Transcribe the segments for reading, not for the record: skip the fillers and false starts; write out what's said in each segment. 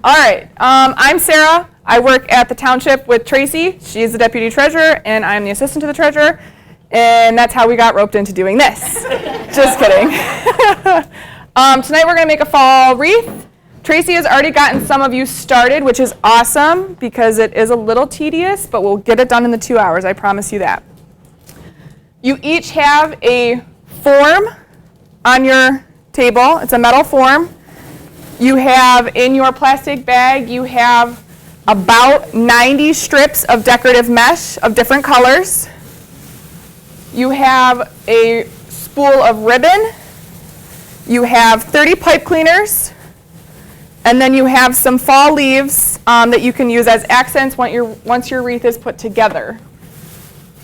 All right, I'm Sarah. I work at the township with Tracy. She's the deputy treasurer, and I'm the assistant to the treasurer. And that's how we got roped into doing this. Just kidding. Tonight we're going to make a fall wreath. Tracy has already gotten some of you started, which is awesome because it is a little tedious, but we'll get it done in the 2 hours, I promise you that. You each have a form on your table. It's a metal form. You have in your plastic bag, you have about 90 strips of decorative mesh of different colors. You have a spool of ribbon. You have 30 pipe cleaners. And then you have some fall leaves that you can use as accents once your wreath is put together.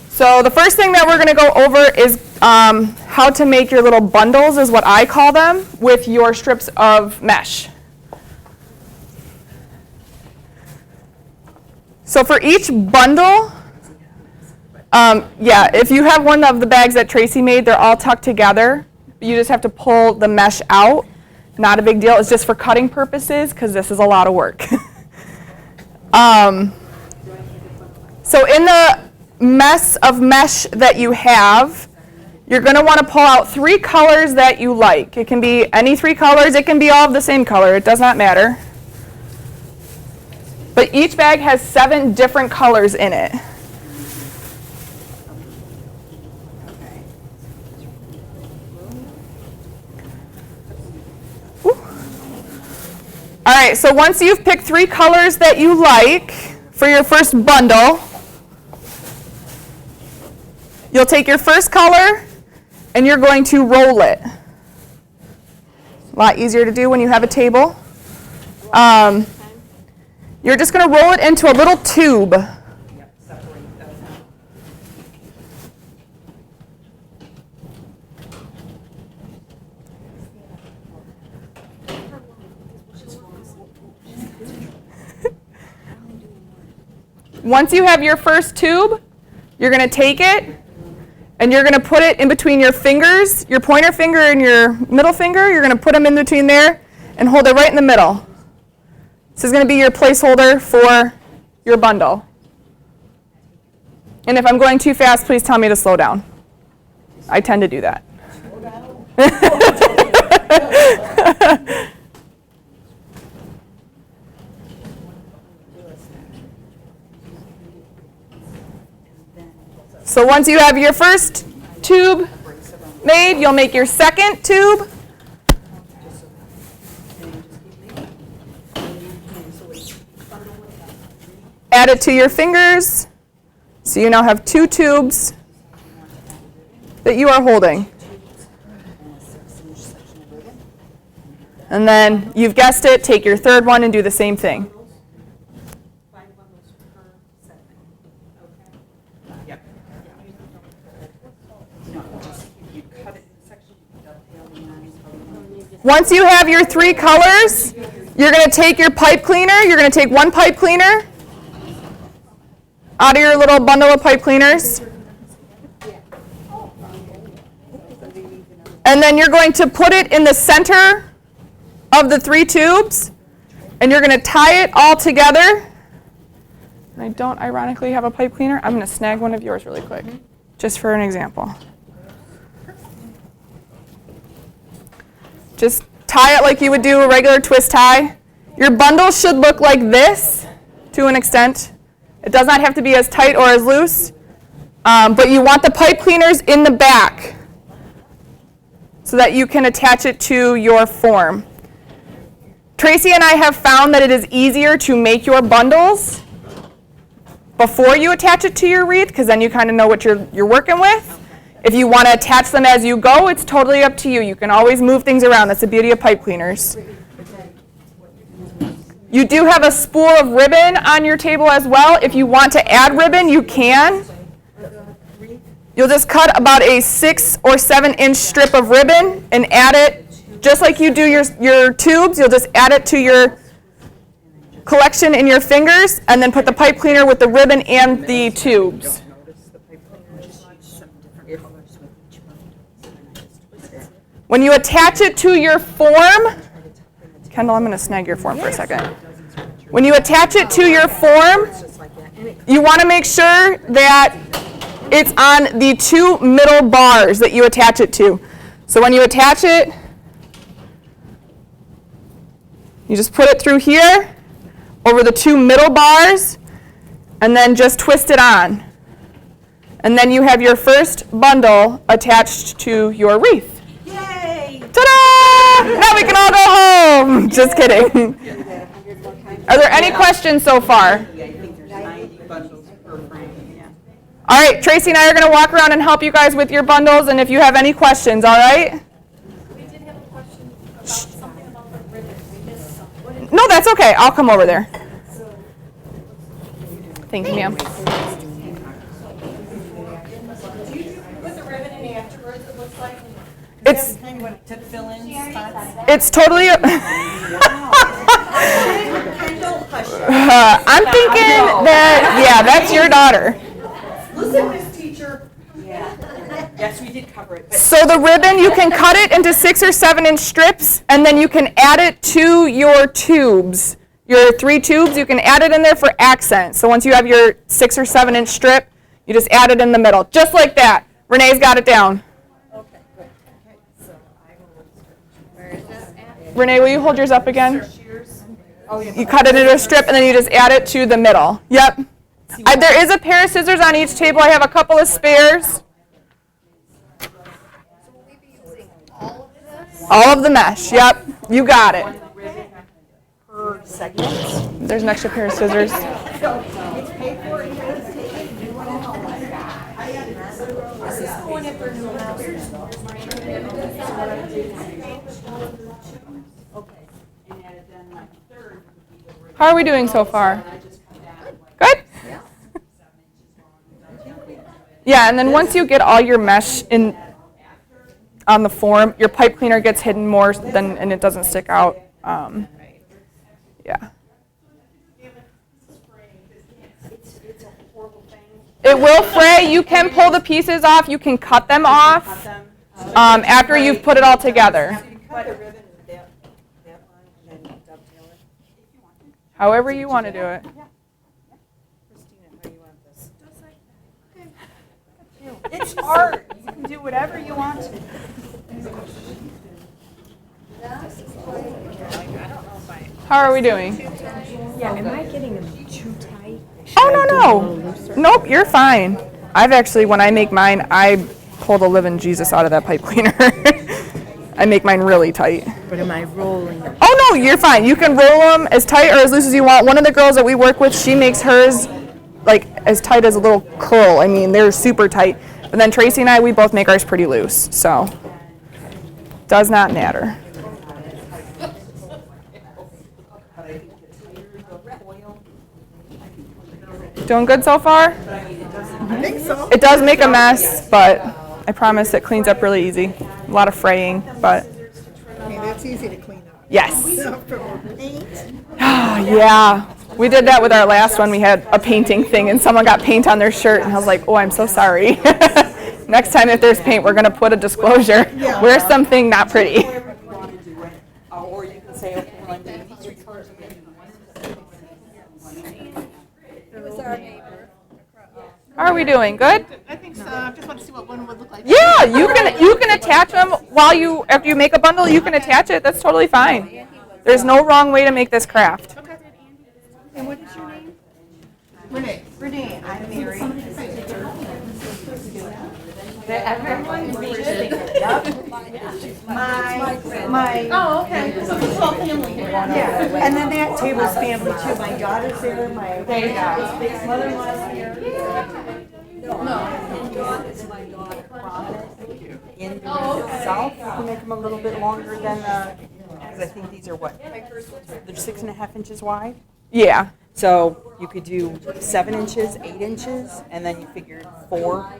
So the first thing that we're going to go over is how to make your little bundles, is what I call them, with your strips of mesh. So for each bundle, if you have one of the bags that Tracy made, they're all tucked together. You just have to pull the mesh out. Not a big deal. It's just for cutting purposes because this is a lot of work. So in the mess of mesh that you have, you're going to want to pull out 3 colors that you like. It can be any 3 colors. It can be all of the same color. It does not matter. But each bag has 7 different colors in it. All right, so once you've picked 3 colors that you like for your first bundle, you'll take your first color and you're going to roll it. A lot easier to do when you have a table. You're just going to roll it into a little tube. Once you have your first tube, you're going to take it and you're going to put it in between your fingers, your pointer finger and your middle finger. You're going to put them in between there and hold it right in the middle. This is going to be your placeholder for your bundle. And if I'm going too fast, please tell me to slow down. I tend to do that. So once you have your first tube made, you'll make your second tube. Add it to your fingers. So you now have 2 tubes that you are holding. And then, you've guessed it, take your third one and do the same thing. Once you have your 3 colors, you're going to take your pipe cleaner. You're going to take 1 pipe cleaner out of your little bundle of pipe cleaners. And then you're going to put it in the center of the 3 tubes. And you're going to tie it all together. And I don't ironically have a pipe cleaner. I'm going to snag one of yours really quick, just for an example. Just tie it like you would do a regular twist tie. Your bundle should look like this to an extent. It does not have to be as tight or as loose, but you want the pipe cleaners in the back so that you can attach it to your form. Tracy and I have found that it is easier to make your bundles before you attach it to your wreath, because then you kind of know what you're working with. If you want to attach them as you go, it's totally up to you. You can always move things around. That's the beauty of pipe cleaners. You do have a spool of ribbon on your table as well. If you want to add ribbon, you can. You'll just cut about a 6 or 7 inch strip of ribbon and add it, just like you do your tubes. You'll just add it to your collection in your fingers and then put the pipe cleaner with the ribbon and the tubes. When you attach it to your form, Kendall, I'm going to snag your form for a second. When you attach it to your form, you want to make sure that it's on the 2 middle bars that you attach it to. So when you attach it, you just put it through here, over the 2 middle bars, and then just twist it on. And then you have your first bundle attached to your wreath. Yay! Ta-da! Now we can all go home. Just kidding. Are there any questions so far? I think there's 90 bundles per frame. Yeah. All right, Tracy and I are going to walk around and help you guys with your bundles, and if you have any questions, all right? We did have a question about something about the ribbon. We missed something. What is No, that's okay. I'll come over there. Thank you, ma'am. do you put the ribbon in afterwards, it looks like? It's Kind of what to fill in spots. it's totally. I'm thinking that that's your daughter. Listen, Miss Teacher. Yeah. Yes, we did cover it. But So the ribbon, you can cut it into 6 or 7 inch strips, and then you can add it to your tubes. Your 3 tubes, you can add it in there for accent. So once you have your 6 or 7 inch strip, you just add it in the middle, just like that. Renee's got it down. okay, good. Okay, so I will Where is this at? Renee, will you hold yours up again? shears. Oh, yeah. You cut it into a strip, and then you just add it to the middle. Yep. There is a pair of scissors on each table. I have a couple of spares. So will we be using all of this? All of the mesh. Yep. You got it. Per segment. There's an extra pair of scissors. So it's paid for and it's taken. Do you want to help us? This is going at their new house. Okay, and then my third would be the ribbon. How are we doing so far? I just cut that like Good? 7 inches long. Yeah, and then once you get all your mesh in on the form, your pipe cleaner gets hidden more than, and it doesn't stick out. Yeah. It's a horrible thing. It will fray. You can pull the pieces off. You can cut them off after you've put it all together. You can cut the ribbon with that line and then dovetail it. If you want to. However you want to do it. Christina, how do you want this? It's art. You can do whatever you want to. How are we doing? Yeah, am I getting them too tight? Oh, no. Nope, you're fine. I've actually, when I make mine, I pull the living Jesus out of that pipe cleaner. I make mine really tight. But am I rolling them? Oh, no, you're fine. You can roll them as tight or as loose as you want. One of the girls that we work with, she makes hers like as tight as a little curl. I mean, they're super tight. But then Tracy and I, we both make ours pretty loose. So, does not matter. Doing good so far? I think so. It does make a mess, but I promise it cleans up really easy. A lot of fraying, but I mean, that's easy to clean up. yes. Paint. Yeah. We did that with our last one. We had a painting thing, and someone got paint on their shirt, and I was like, oh, I'm so sorry. Next time if there's paint, we're going to put a disclosure. Wear something not pretty. However you want to do it, or you can say, okay, well, I'm doing these 3 colors. It was our neighbor. How are we doing? Good? I think so. I just want to see what one would look like. Yeah, you can attach them while after you make a bundle, you can attach it. That's totally fine. There's no wrong way to make this craft. And what is your name? Renee. Renee. I'm Mary. My. Oh, okay. So this is all family here. Yeah, and then that table's family too. My daughter's there, my mother-in-law's here. In itself, you can make them a little bit longer than because I think these are what? They're 6.5 inches wide. Yeah. So you could do 7 inches, 8 inches, and then you figured 4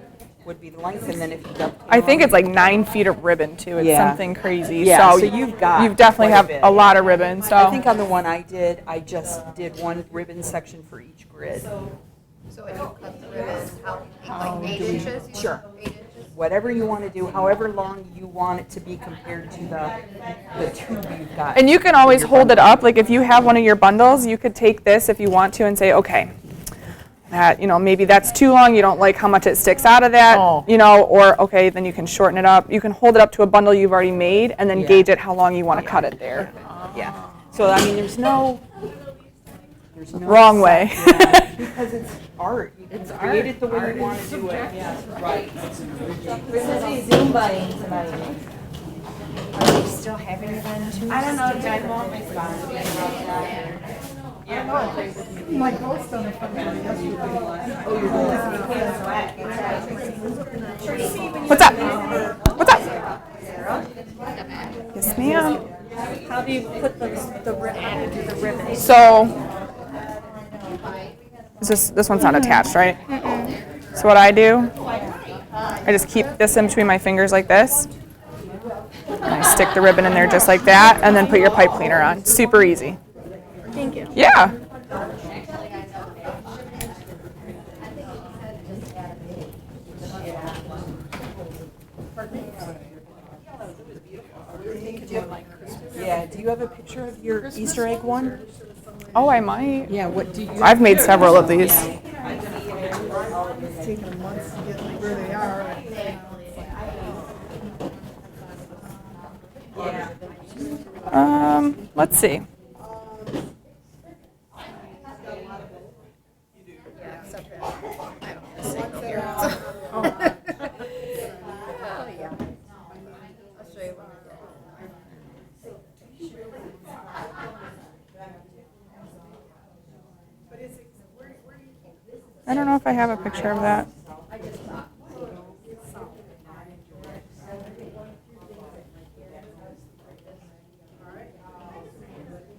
would be the length, and then if you dovetail. I think it's like 9 feet of ribbon too. It's Yeah. something crazy. Yeah, so so you've got you definitely quite a have bit. a lot of ribbon. So I think on the one I did, I just did one ribbon section for each grid. So if you cut the ribbon, how like 8 inches? Sure. 8 inches? whatever you want to do, however long you want it to be compared to the tube you've got. And you can always hold it up. Like if you have one of your bundles, you could take this if you want to and say, okay, that, maybe that's too long. You don't like how much it sticks out of that, or okay, then you can shorten it up. You can hold it up to a bundle you've already made and then gauge it how long you want to cut it there. Yeah. So I mean, there's no Wrong way. Yeah, because it's art. You can create it the way you want to do it. Yeah, right. Zoom button tonight. Are you still having it on Tuesday? I don't know, I won't respond. My ghost on the front door yesterday. What's up? What's up? Yes, ma'am. How do you put the ribbon? So, this one's not attached, right? So what I do, I just keep this in between my fingers like this. And I stick the ribbon in there just like that, and then put your pipe cleaner on. Super easy. Thank you. Yeah. Yeah. Do you have a picture of your Easter egg one? Oh, I might. Yeah. What do you? I've made several of these. It's taken them months to get where they are. Let's see. I don't know if I have a picture of that.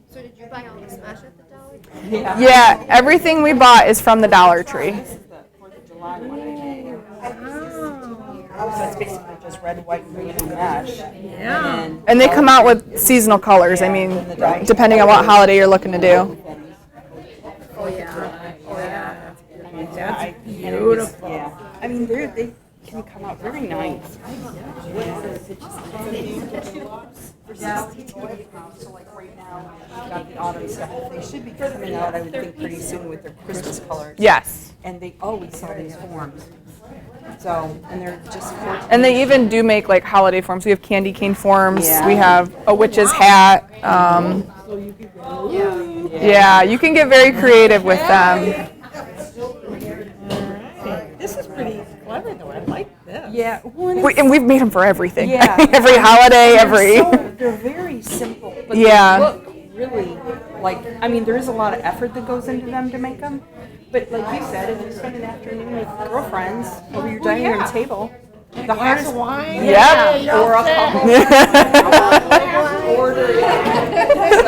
So did you buy all the smash at the Dollar Tree? Yeah, everything we bought is from the Dollar Tree. This is the 4th of July one I made. So it's basically just red, white, green, and mesh. Yeah. And they come out with seasonal colors. I mean, depending on what holiday you're looking to do. That's beautiful. Yeah. I mean, they can come out very nice. So like right now, we've got the autumn stuff. They should be coming out, I would think, pretty soon with their Christmas colors. Yes. And they always sell these forms. So, and they're just 14. And they even do make like holiday forms. We have candy cane forms. Yeah. We have a witch's hat. Yeah, you can get very creative with them. This is pretty clever though, I like this. Yeah. And we've made them for everything. Yeah. Every holiday, every. They're very simple, but Yeah. they look really like, I mean, there is a lot of effort that goes into them to make them. But like you said, if you spend an afternoon with girlfriends over your dining room table, the hardest Wine? Yep. or a couple order it. I was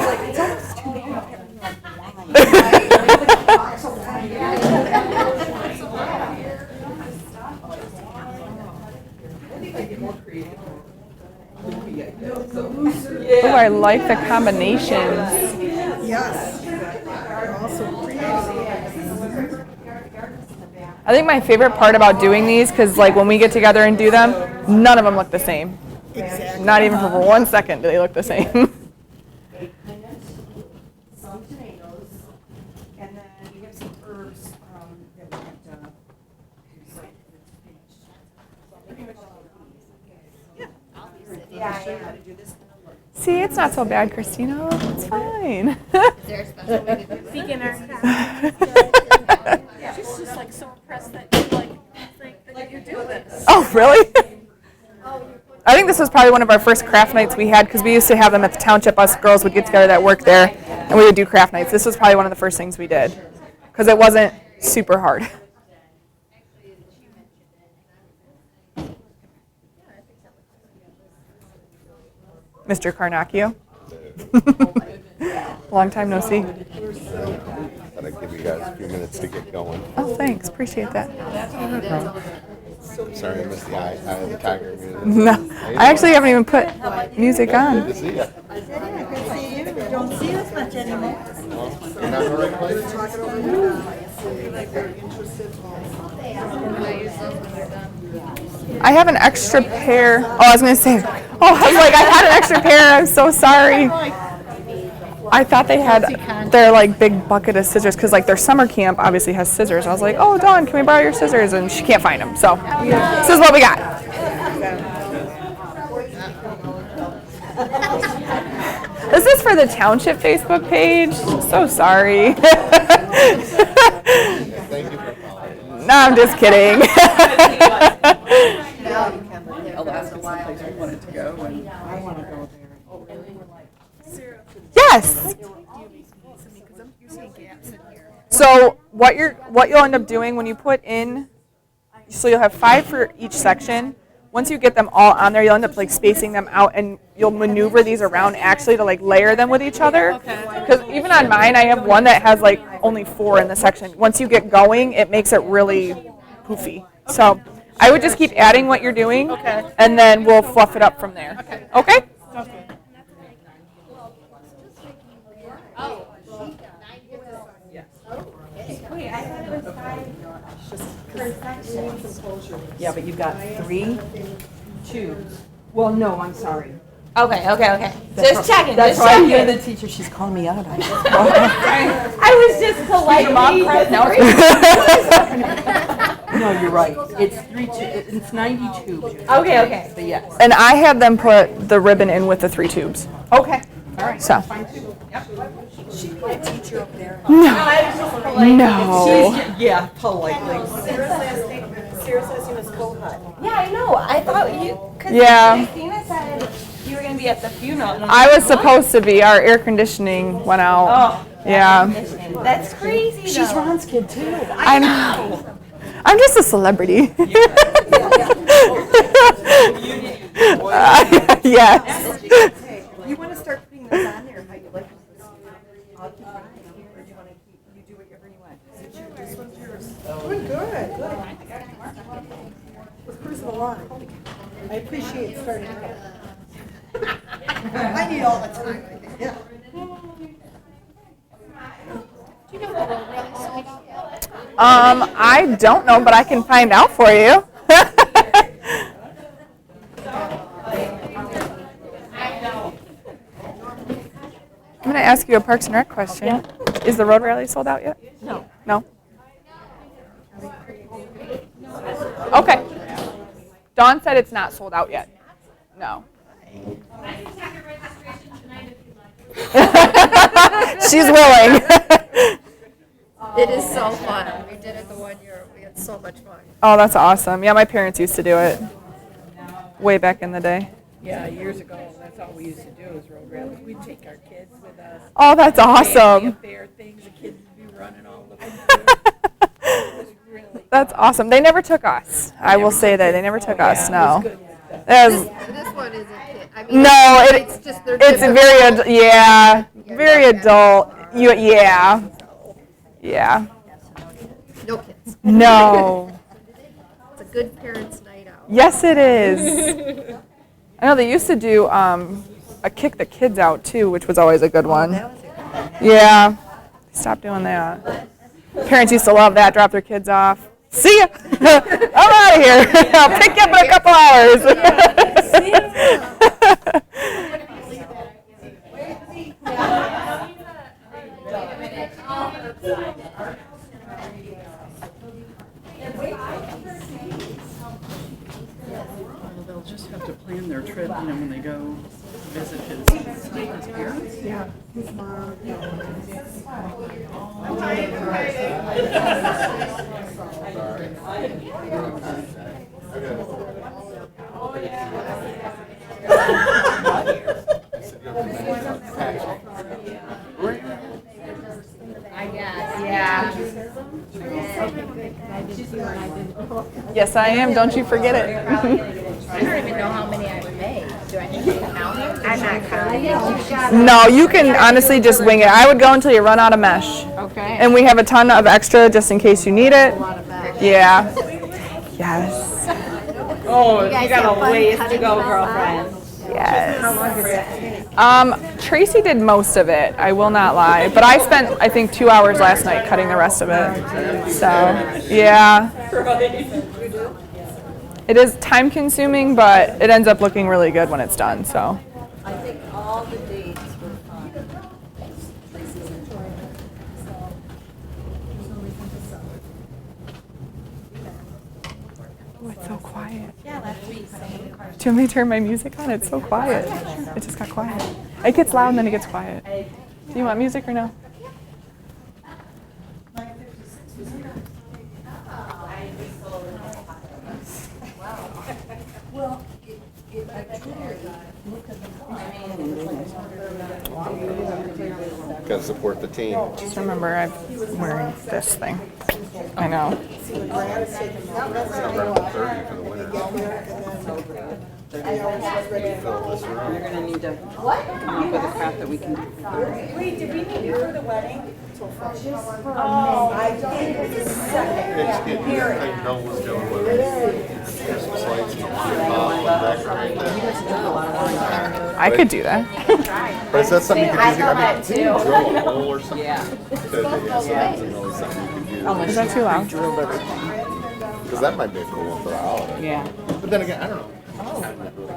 like, it's almost too Oh, I like the combinations. Yes. They're also pretty. I think my favorite part about doing these, because like when we get together and do them, none of them look the same. Exactly. Not even for 1 second do they look the same. some tomatoes, and then we have some herbs that we have to. Yeah, I know how to do this. See, it's not so bad, Christina. It's fine. She's just like so impressed that you like think that you do this. Oh, really? I think this was probably one of our first craft nights we had, because we used to have them at the township. Us girls would get together that worked there, and we would do craft nights. This was probably one of the first things we did, because it wasn't super hard. Mr. Carnacchio. Long time no see. Thought I'd give you guys a few minutes to get going. Oh, thanks. Appreciate that. Sorry I missed the Eye of the Tiger music. No, I actually haven't even put music Good on. to see you. Don't see as much anymore. Well, you're not in the right place. say like they're interested also. I have an extra pair. Oh, I was gonna say. Oh, I was like, I had an extra pair. I'm so sorry. I thought they had their like big bucket of scissors because like their summer camp obviously has scissors. I was like, oh, Dawn, can we borrow your scissors? And she can't find them. So this is what we got. This is for the township Facebook page. So sorry. No, I'm just kidding. Yes. So what you'll end up doing when you put in, so you'll have 5 for each section. Once you get them all on there, you'll end up like spacing them out, and you'll maneuver these around actually to like layer them with each other. Because even on mine, I have one that has like only 4 in the section. Once you get going, it makes it really poofy. So I would just keep adding what you're doing, and then we'll fluff it up from there. Okay? Yeah, but you've got 3 tubes. Well, no, I'm sorry. Okay. Just checking. That's Just why checking. you're the teacher. She's calling me out on it. I was just politely. No, you're right. It's 3 tubes. It's 90 tubes. Okay. But yes. And I had them put the ribbon in with the 3 tubes. Okay. All right. So. She put a teacher up there. No. Yeah, politely. Sarah says you was cold hot. Yeah, I know. I thought you. Cause Yeah. Christina said you were gonna be at the funeral. And I was supposed to be. Our air conditioning went out. Oh, Yeah. That's crazy. she's Ron's kid too. I know. I'm just a celebrity. Yes. You want to start putting this on there, how you like this? I'll keep mine, or do you want to keep, you do whatever you want. This one's yours. Good. Let's cruise it along. I appreciate starting out. I need all the time, I think, yeah. I don't know, but I can find out for you. I'm going to ask you a Parks and Rec question. Is the road rally sold out yet? No. No? Okay. Dawn said it's not sold out yet. No. She's willing. It is so fun. We did it the one year. We had so much fun. Oh, that's awesome. Yeah, my parents used to do it way back in the day. Yeah, years ago, that's all we used to do is road rallies. We'd take our kids with us. Oh, that's awesome. Fair things, the kids would be running all looking through. It was really. That's awesome. They never took us. I will say that. They never took us, no. This one isn't. I mean, No, it's just they're it's different. very, very adult. Yeah. No kids. No. It's a good parents' night out. Yes, it is. I know they used to do a kick the kids out too, which was always a good one. Yeah. Stop doing that. Parents used to love that. Drop their kids off. See ya. I'm out of here. I'll pick you up in a couple hours. They'll just have to plan their trip, when they go visit his parents. Yeah, his mom. Yes, I am. Don't you forget it. I don't even know how many I've made. Do I need to count them? I'm not counting. No, you can honestly just wing it. I would go until you run out of mesh. Okay. And we have a ton of extra just in case you need it. Yeah. Yes. Oh, guys you got have a fun ways to cutting go, them out? girlfriend. Yes. Tracy did most of it. I will not lie, but I spent I think 2 hours last night cutting the rest of it. So yeah. It is time consuming, but it ends up looking really good when it's done. So. I think all the dates were fine. Tracy's enjoying it, so there's no reason to celebrate. Oh, it's so quiet. Yeah, last week, so many cars. Do you want me to turn my music on? It's so quiet. It just got quiet. It gets loud and then it gets quiet. Do you want music or no? Gotta support the team. Just remember, I'm wearing this thing. I know. November 30 for the winner. Fill this room. You're gonna need to come up with a craft that we can do. Wait, did we need you for the wedding? I know what's going on. Christmas lights and decorate that. I could do that. But is that something you could do? I mean, can you drill a hole or something? Yeah. Yeah, so that isn't really something you could do. Is that too loud? Drilled everything. Because that might be a cool one for the holiday. Yeah. But then again, I don't know.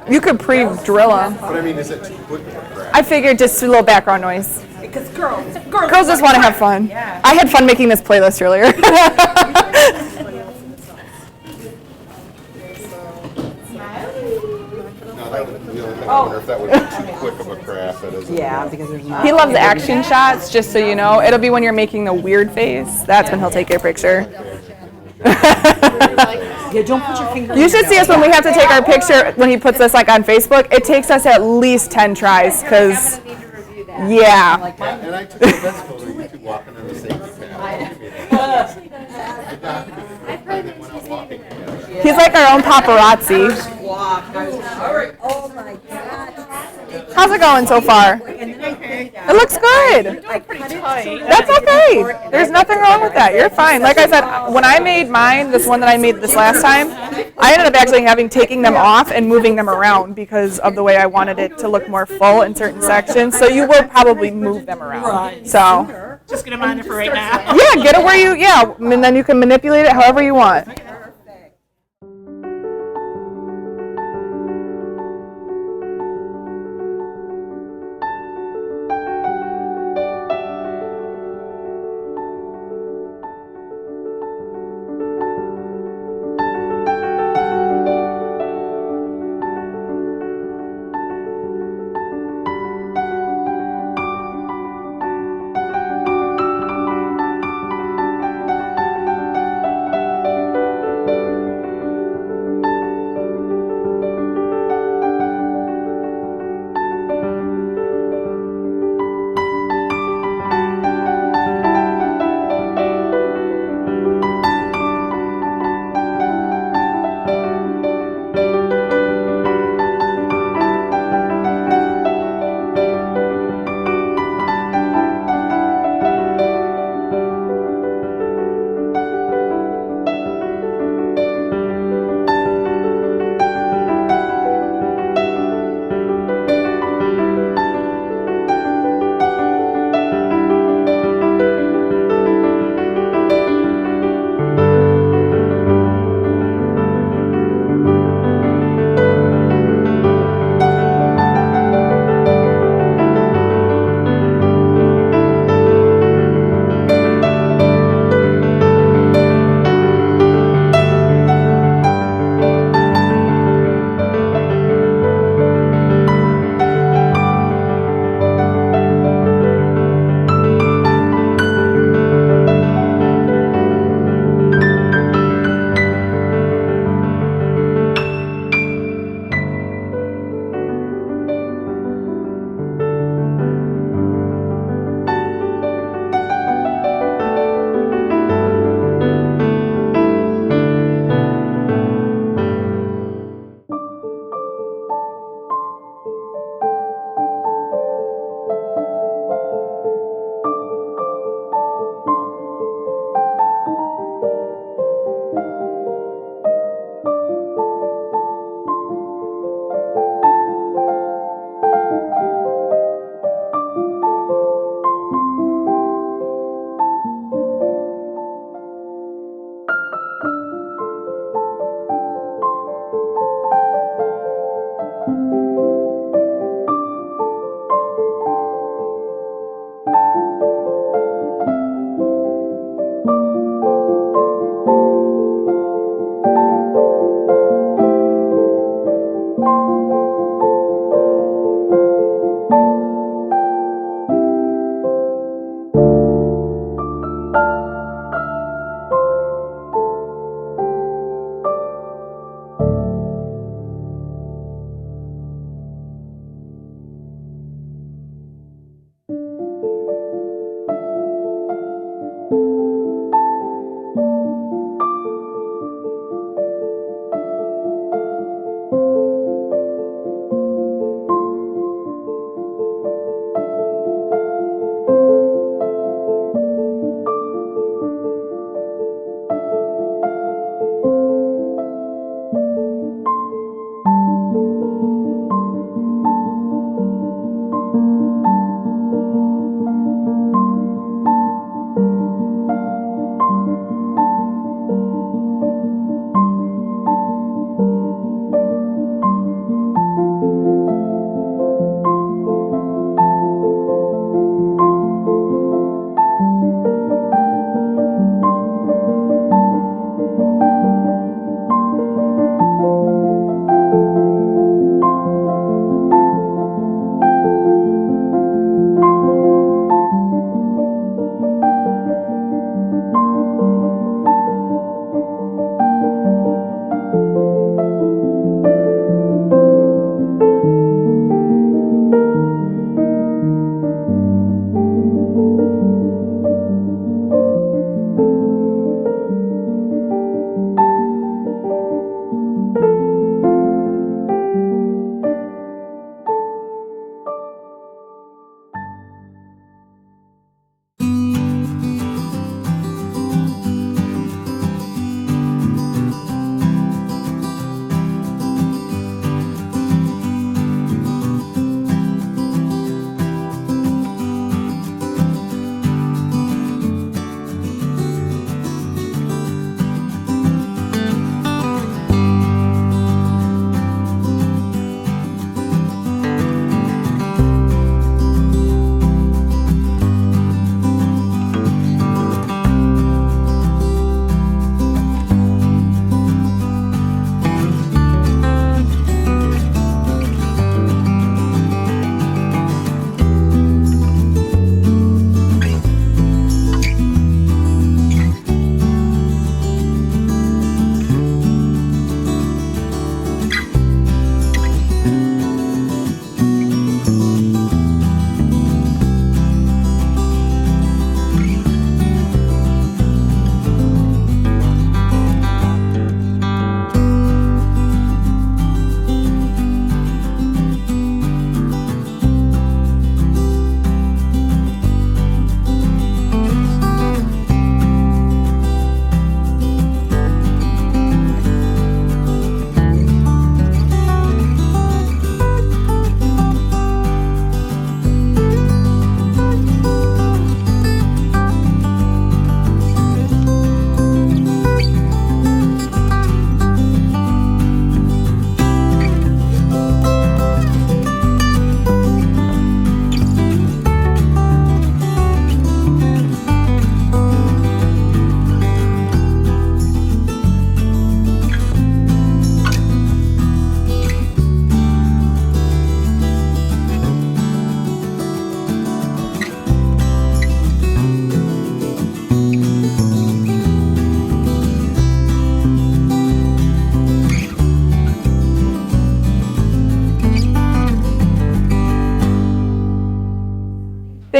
You could pre-drill them. But I mean, is it too quick of a craft? I figured just a little background noise. Because girls Girls just want to have fun. I had fun making this playlist earlier. No, that would, the only thing I wonder if that would be too quick of a craft. That isn't. Yeah, because there's not. He loves action shots, just so you know. It'll be when you're making the weird face. That's when he'll take your picture. Yeah, don't put your finger. You should see us when we have to take our picture when he puts this like on Facebook. It takes us at least 10 tries because, yeah. And I took the best photo of you two walking in the safety path. I went out walking together. He's like our own paparazzi. Oh my God. How's it going so far? It looks good. That's okay. There's nothing wrong with that. You're fine. Like I said, when I made mine, this one that I made this last time, I ended up actually taking them off and moving them around because of the way I wanted it to look more full in certain sections. So you will probably move them around. So Just get them on there for right now. yeah, get it where you, yeah, and then you can manipulate it however you want.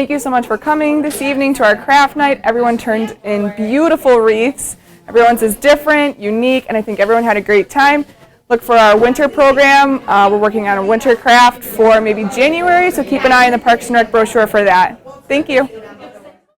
thank you so much for coming this evening to our craft night. Everyone turned in beautiful wreaths. Everyone's is different, unique, and I think everyone had a great time. Look for our winter program. We're working on a winter craft for maybe January, so keep an eye on the Parks and Rec brochure for that. Thank you.